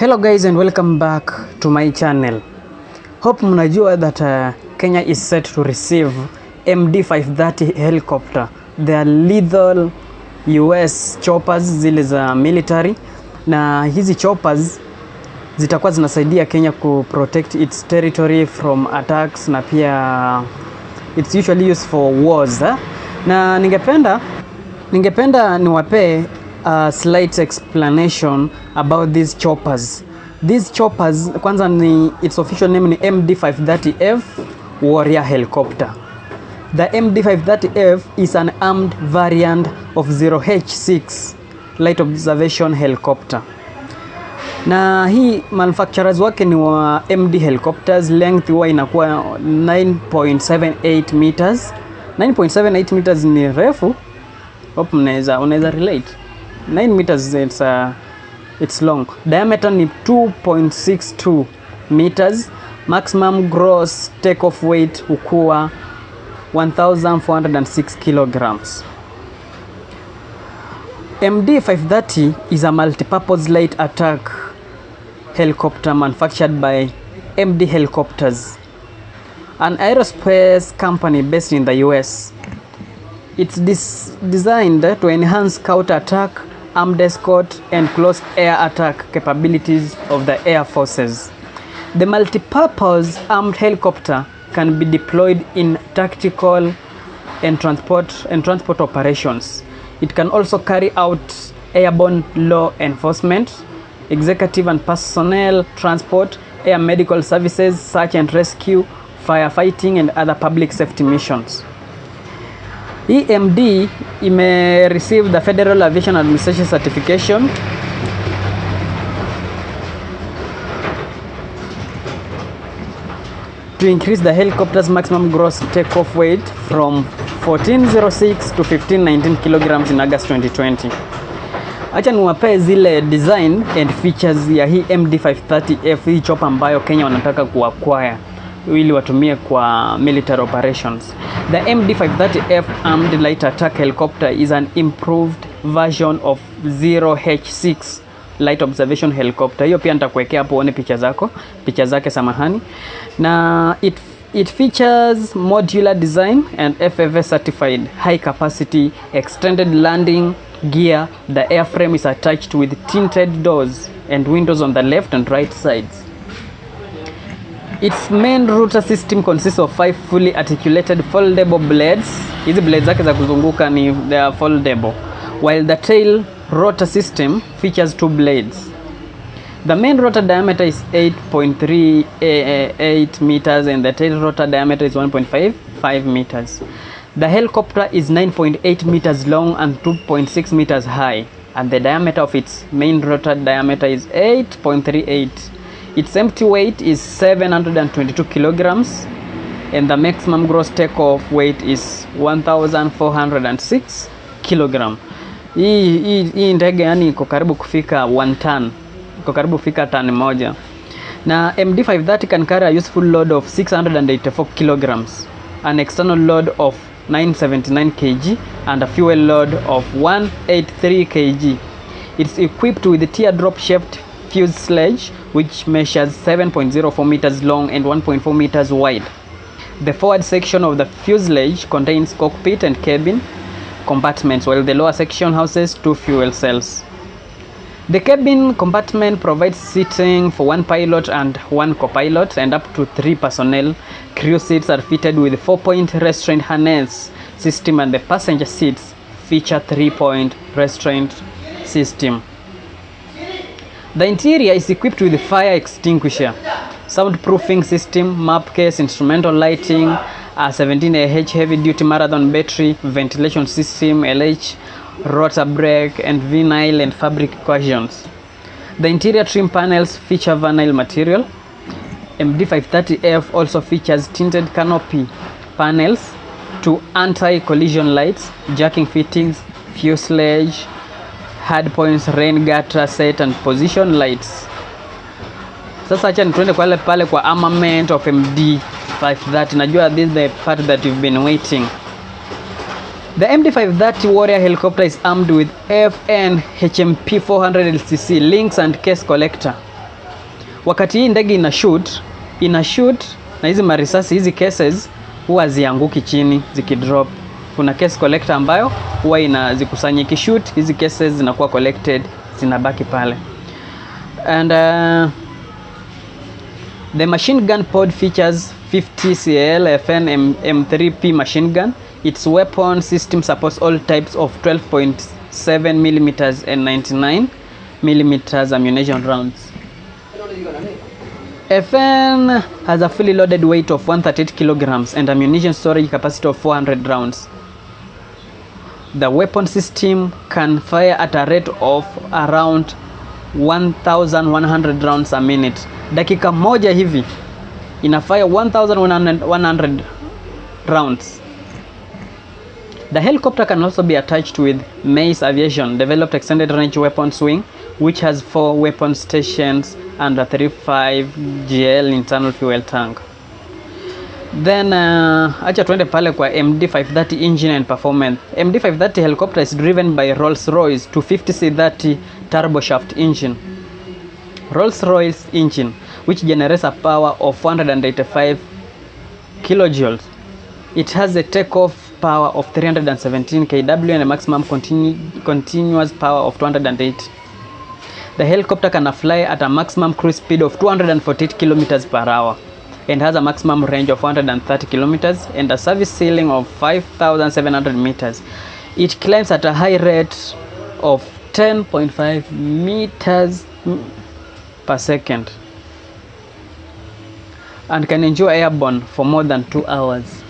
Hello guys and welcome back to my channel. Hope mnajua that Kenya is set to receive MD-530 helicopter. They are lethal US choppers zile za military, na hizi choppers zitakuwa zinasaidia Kenya ku protect its territory from attacks, na pia it's usually used for wars. Na ningependa niwape a slight explanation about these choppers. These choppers, kwanza its official name ni MD-530F Warrior Helicopter. The MD-530F is an armed variant of 0H6 light observation helicopter. Na hii manufacturers wake ni wa MD helicopters. Length huwa inakuwa 9.78 meters. 9.78 meters ni refu. Hope unaweza relate. 9 meters it's long. Diameter ni 2.62 meters. Maximum gross takeoff weight ukuwa 1406 kilograms. MD-530 is a multi-purpose light attack helicopter manufactured by MD Helicopters, an aerospace company based in the US. It's designed to enhance counter-attack, armed escort, and close air attack capabilities of the air forces. The multi-purpose armed helicopter can be deployed in tactical and transport operations. It can also carry out airborne law enforcement, executive and personnel transport, air medical services, search and rescue, firefighting, and other public safety missions. EMD ime receive the Federal Aviation Administration certification to increase the helicopter's maximum gross takeoff weight from 1406 to 1519 kilograms in August 2020. Acha niwape zile design and features ya hii MD-530F, hii chopper ambayo Kenya wanataka kuacquire ili watumie kwa military operations. The MD-530F armed light attack helicopter is an improved version of 0H6 light observation helicopter. Hiyo pia nitakuwekea hapo uone picha zake samahani. Na it features modular design and FAA certified high capacity extended landing gear. The airframe is attached with tinted doors and windows on the left and right sides. Its main rotor system consists of 5 fully articulated foldable blades. Hizi blades zake za kuzunguka they are foldable, while the tail rotor system features 2 blades. The main rotor diameter is 8.38 meters and the tail rotor diameter is 1.55 meters. The helicopter is 9.8 meters long and 2.6 meters high, and the diameter of its main rotor diameter is 8.38. Its empty weight is 722 kilograms and the maximum gross takeoff weight is 1406 kilogram. Hii ndege yani iko karibu kufika 1 ton. Iko karibu kufika tani moja. Na MD-530 can carry a useful load of 684 kilograms, an external load of 979 kg and a fuel load of 183 kg. It's equipped with a teardrop shaped fuselage which measures 7.04 meters long and 1.4 meters wide. The forward section of the fuselage contains cockpit and cabin compartments, while the lower section houses 2 fuel cells. The cabin compartment provides seating for 1 pilot and 1 co-pilot and up to 3 personnel. Crew seats are fitted with a 4-point restraint harness system, and the passenger seats feature 3-point restraint system. The interior is equipped with a fire extinguisher, soundproofing system, map case, instrumental lighting, a 17Ah heavy-duty marathon battery, ventilation system, LH, rotor brake, and vinyl and fabric cushions. The interior trim panels feature vinyl material. MD-530F also features tinted canopy panels, 2 anti-collision lights, jacking fittings, fuselage, hard points, rain gutter set and position lights. Sasa acha nituende pale kwa armament of MD-530. Najua this is the part that you've been waiting. The MD-530 Warrior helicopter is armed with FN HMP 400 LCC links and case collector, wakati hii ndege ina shoot na hizi marisasi, hizi cases huwa zianguki chini zikidrop. Kuna case collector ambayo huwa inazikusanya, ikishoot hizi cases zinakuwa collected, zinabaki pale. And the machine gun pod features 50 CL FN M3P machine gun. Its weapon system supports all types of 12.7 millimeters and 99 millimeters ammunition rounds. FN has a fully loaded weight of 138 kilograms and ammunition storage capacity of 400 rounds. The weapon system can fire at a rate of around 1100 rounds a minute. Dakika moja hivi inafire 1100 rounds. The helicopter can also be attached with Mace Aviation developed extended range weapons wing, which has 4 weapon stations and a 35 GL internal fuel tank. Then acha tuende pale kwa MD530 engine and performance. MD530 helicopter is driven by Rolls-Royce 250C30 turboshaft engine. Rolls-Royce engine which generates a power of 485 kilojoules. It has a takeoff power of 317 kW and a maximum continuous power of 208. The helicopter can fly at a maximum cruise speed of 248 km per hour and has a maximum range of 130 kilometers and a service ceiling of 5,700 meters. It climbs at a high rate of 10.5 meters per second and can enjoy airborne for more than 2 hours.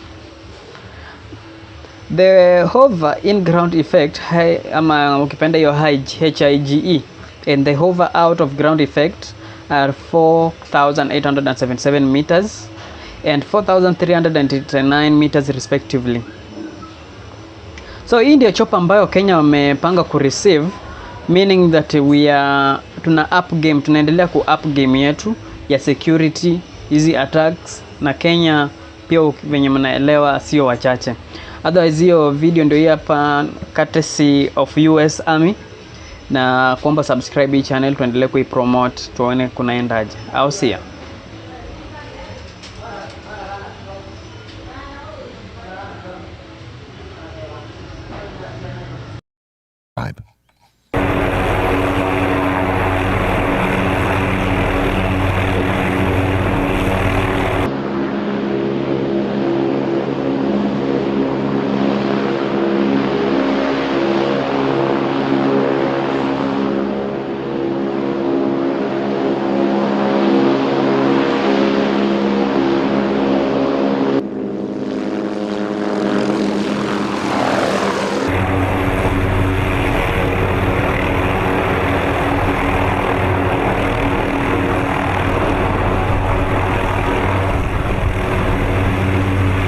The hover in-ground effect, ukipenda hiyo HIGE, and the hover out of ground effect are 4,877 meters and 4,389 meters respectively. So hii ndio chopper ambayo Kenya wamepanga kureceive, meaning that tuna up game, tunaendelea ku up game yetu ya security hizi attacks, na Kenya pia venye mnaelewa sio wachache. Otherwise hiyo video ndio hapa courtesy of US Army, na kuomba subscribe hii channel tuendelee kuipromote tuone kunaendaje. Au sia. Subscribe.